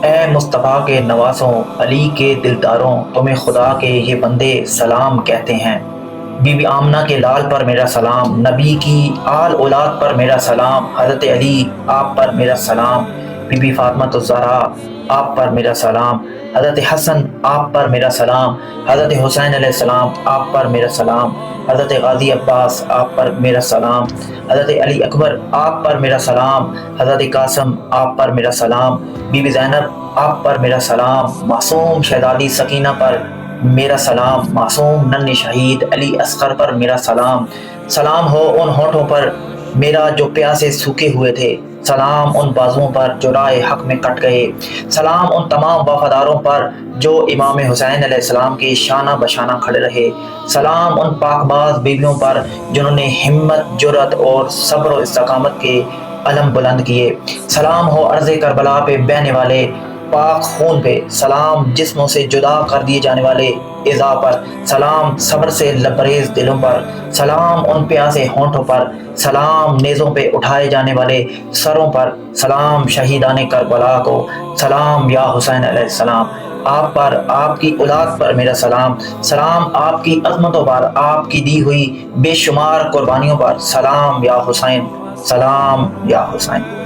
اے مصطفیٰ کے نوازوں، علی کے دلداروں، تمہیں خدا کے یہ بندے سلام کہتے ہیں۔ بی بی آمنہ کے لال پر میرا سلام، نبی کی آل اولاد پر میرا سلام، حضرت علی آپ پر میرا سلام، بی بی فاطمہ الزہرا آپ پر میرا سلام، حضرت حسن آپ پر میرا سلام، حضرت حسین علیہ السلام آپ پر میرا سلام، حضرت غازی عباس آپ پر میرا سلام، حضرت علی اکبر آپ پر میرا سلام، حضرت قاسم آپ پر میرا سلام، بی بی زینب آپ پر میرا سلام، معصوم شہزادی سکینہ پر میرا سلام، معصوم نن شہید علی اصغر پر میرا سلام، سلام ہو ان ہونٹوں پر میرا جو پیاسے سوکھے ہوئے تھے، سلام ان بازوؤں پر جو راہ حق میں کٹ گئے، سلام ان تمام وفاداروں پر جو امام حسین علیہ السلام کے شانہ بشانہ کھڑے رہے، سلام ان پاک باز بیویوں پر جنہوں نے ہمت، جرت اور صبر و استقامت کے علم بلند کیے، سلام ہو عرض کربلا پہ بہنے والے پاک خون پہ، سلام جسموں سے جدا کر دیے جانے والے اعضاء پر، سلام صبر سے لبریز دلوں پر، سلام ان پیاسے ہونٹوں پر، سلام نیزوں پہ اٹھائے جانے والے سروں پر، سلام شہیدان کربلا کو، سلام یا حسین علیہ السلام، آپ پر، آپ کی اولاد پر میرا سلام، سلام آپ کی عظمتوں پر، آپ کی دی ہوئی بے شمار قربانیوں پر، سلام یا حسین، سلام یا حسین۔